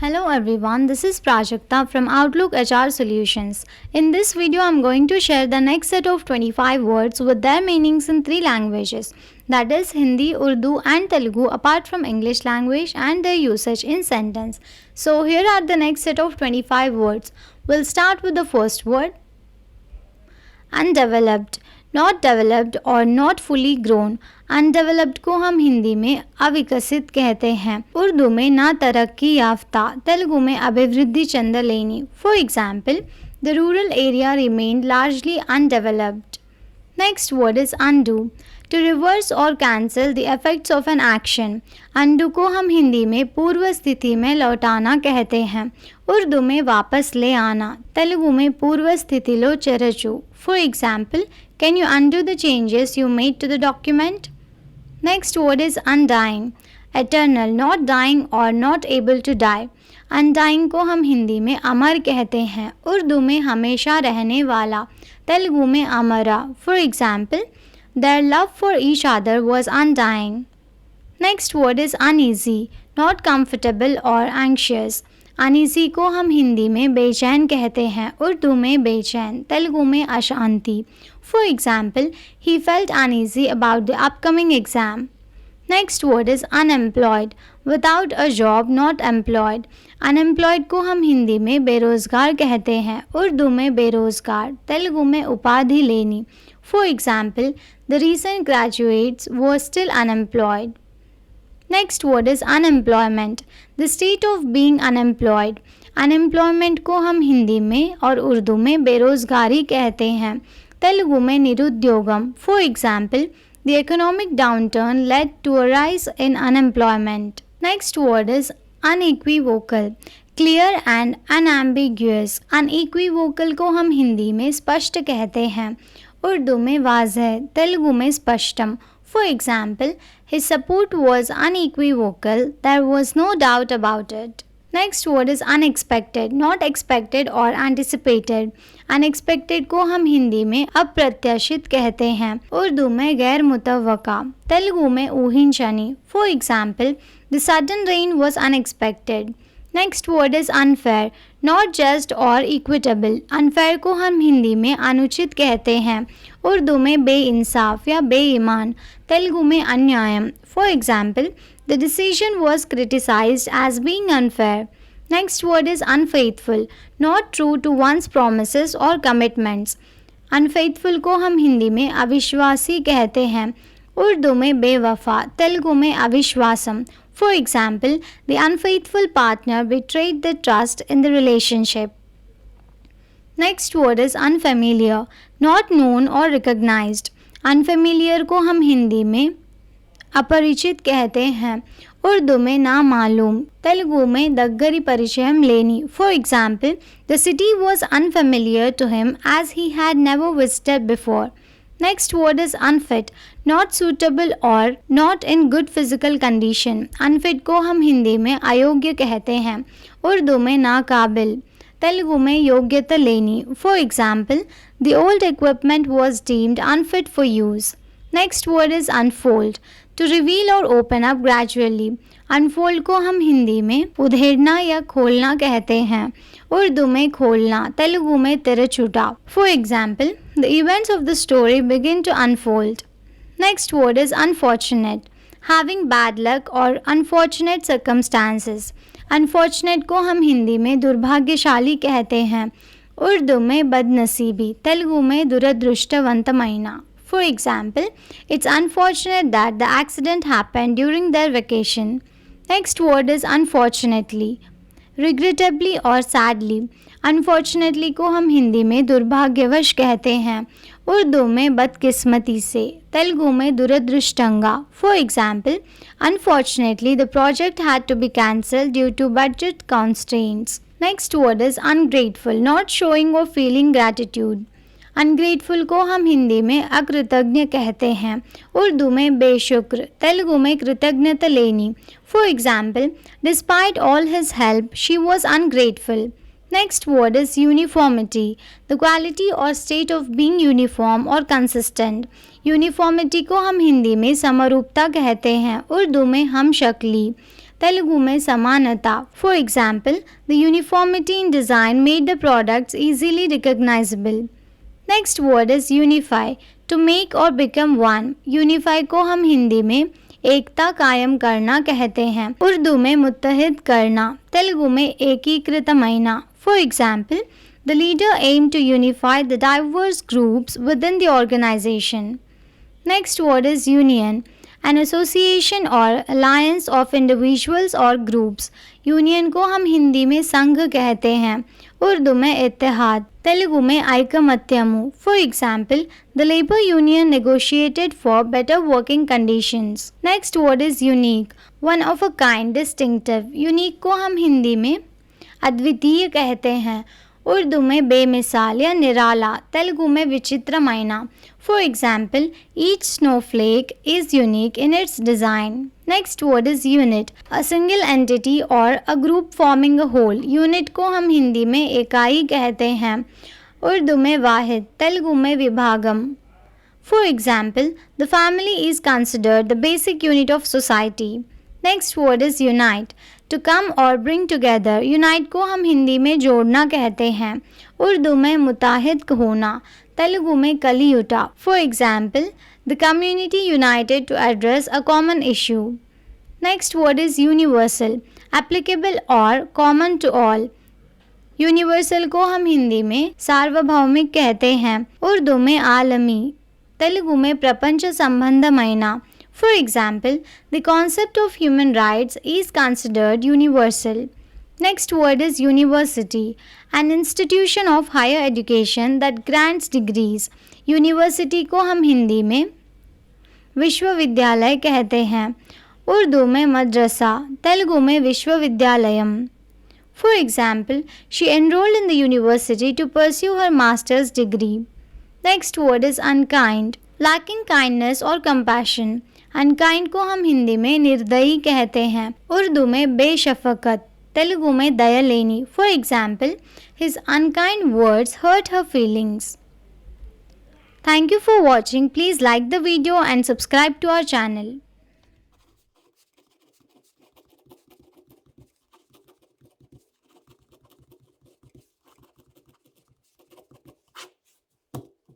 Hello everyone, this is Prajakta from Outlook HR Solutions. In this video, I'm going to share the next set of 25 words with their meanings in three languages, that is Hindi, Urdu and Telugu apart from English language and their usage in sentence. So here are the next set of 25 words. We'll start with the first word, undeveloped. Not developed और not fully grown. Undeveloped को हम हिंदी में अविकसित कहते हैं, उर्दू में ना तरक्की याफ्ता, तेलुगु में अभिवृद्धि चंद लेनी। For example, the rural area remained largely undeveloped. Next word is undo, to reverse और cancel the effects of an action. Undo को हम हिंदी में पूर्व स्थिति में लौटाना कहते हैं, उर्दू में वापस ले आना, तेलुगु में पूर्व स्थिति लो चेरचू। For example, can you undo the changes you made to the document? Next word is undying, eternal, not dying or not able to die. Undying को हम हिंदी में अमर कहते हैं, उर्दू में हमेशा रहने वाला, तेलुगु में अमरा। For example, their love for each other was undying. Next word is uneasy, not comfortable or anxious. Uneasy को हम हिंदी में बेचैन कहते हैं, उर्दू में बेचैन, तेलुगु में अशांति। For example, he felt uneasy about the upcoming exam. Next word is unemployed, without a job, not employed. Unemployed को हम हिंदी में बेरोजगार कहते हैं, उर्दू में बेरोजगार, तेलुगु में उपाधि लेनी। For example, the recent graduates were still unemployed. Next word is unemployment, the state of being unemployed. Unemployment को हम हिंदी में और उर्दू में बेरोजगारी कहते हैं, तेलुगु में निरुद्योगम। For example, the economic downturn led to a rise in unemployment. Next word is unequivocal, clear and unambiguous. Unequivocal को हम हिंदी में स्पष्ट कहते हैं, उर्दू में वाज़ह, तेलुगु में स्पष्टम। For example, his support was unequivocal, there was no doubt about it. Next word is unexpected, not expected or anticipated. Unexpected को हम हिंदी में अप्रत्याशित कहते हैं, उर्दू में गैर मुतवक्का, तेलुगु में ऊहिंचनी। For example, the sudden rain was unexpected. Next word is unfair, not just और इक्विटेबल। अनफेयर को हम हिंदी में अनुचित कहते हैं, उर्दू में बेइंसाफ या बेईमान, तेलुगु में अन्यायम। For example, the decision was criticised as being unfair. Next word is unfaithful, not true to one's promises और कमिटमेंट्स। अनफेथफुल को हम हिंदी में अविश्वासी कहते हैं, उर्दू में बेवफा, तेलुगु में अविश्वासम। For example, the unfaithful partner betrayed the trust in the relationship. Next word is unfamiliar, not known or recognized. Unfamiliar को हम हिंदी में अपरिचित कहते हैं, उर्दू में नामालूम, तेलुगु में दग्गरी परिचयम लेनी। For example, the city was unfamiliar to him as he had never visited before. Next word is unfit, not suitable or not in good physical condition. Unfit को हम हिंदी में अयोग्य कहते हैं, उर्दू में नाकाबिल, तेलुगु में योग्यता लेनी। For example, the old equipment was deemed unfit for use. Next word is unfold, to reveal or open up gradually. Unfold को हम हिंदी में उधेड़ना या खोलना कहते हैं, उर्दू में खोलना, तेलुगु में तिरछुटा। For example, the events of the story begin to unfold. Next word is unfortunate, having bad luck or unfortunate circumstances. Unfortunate को हम हिंदी में दुर्भाग्यशाली कहते हैं, उर्दू में बदनसीबी, तेलुगु में दुरदृष्टवंतमैना। For example, it's unfortunate that the accident happened during their vacation. Next word is unfortunately, regrettably or sadly. Unfortunately को हम हिंदी में दुर्भाग्यवश कहते हैं, उर्दू में बदकिस्मती से, तेलुगु में दुरदृष्टंगा। For example, unfortunately the project had to be cancelled due to budget constraints. Next word is ungrateful, not showing or feeling gratitude. Ungrateful को हम हिंदी में अकृतज्ञ कहते हैं, उर्दू में बेशुक्र, तेलुगु में कृतज्ञता लेनी। For example, despite all his help she was ungrateful. Next word is uniformity, the quality और स्टेट ऑफ बीइंग यूनिफॉर्म और कंसिस्टेंट। यूनिफॉर्मिटी को हम हिंदी में समरूपता कहते हैं, उर्दू में हम शक्ली, तेलुगु में समानता। For example, the uniformity in design made the products easily recognizable. Next word is unify, to make और बिकम वन। यूनिफाई को हम हिंदी में एकता कायम करना कहते हैं। उर्दू में मुत्तहिद करना, तेलुगु में एकीकृत महीना। For example, the leader aim to unify the diverse groups within the organization. Next word is union, an association और अलायंस ऑफ इंडिविजुअल्स और ग्रुप्स। यूनियन को हम हिंदी में संघ कहते हैं, उर्दू में इत्तेहाद, तेलुगु में ऐकमत्यमु। For example, the labour union negotiated for better working conditions. Next word is unique, one of a kind, distinctive. Unique को हम हिंदी में अद्वितीय कहते हैं, उर्दू में बेमिसाल या निराला, तेलुगु में विचित्रमयना। For example, each snowflake is unique in its design. Next word is unit, a single entity और a group forming a whole. Unit को हम हिंदी में इकाई कहते हैं, उर्दू में वाहिद, तेलुगु में विभागम। For example, the family is considered the basic unit of society. Next word is unite, to come और ब्रिंग टुगेदर। यूनाइट को हम हिंदी में जोड़ना कहते हैं, उर्दू में मुत्ताहिद होना, तेलुगु में कलियुटा। For example, the community united to address a common issue. Next word is universal, applicable और कॉमन टू ऑल। यूनिवर्सल को हम हिंदी में सार्वभौमिक कहते हैं, उर्दू में आलमी, तेलुगु में प्रपंच संबंधमयना। For example, the concept of human rights is considered universal. Next word is university, an institution of higher education that grants degrees. University को हम हिंदी में विश्वविद्यालय कहते हैं, उर्दू में मद्रसा, तेलुगु में Vishwavidyalayam. For example, she enrolled in the university to pursue her master's degree. Next word is unkind, lacking kindness or compassion. Unkind को हम हिंदी में निर्दयी कहते हैं, उर्दू में बेशफकत, तेलुगु में दया लेनी। For example, his unkind words hurt her feelings. Thank you for watching. Please like the video and subscribe to our channel.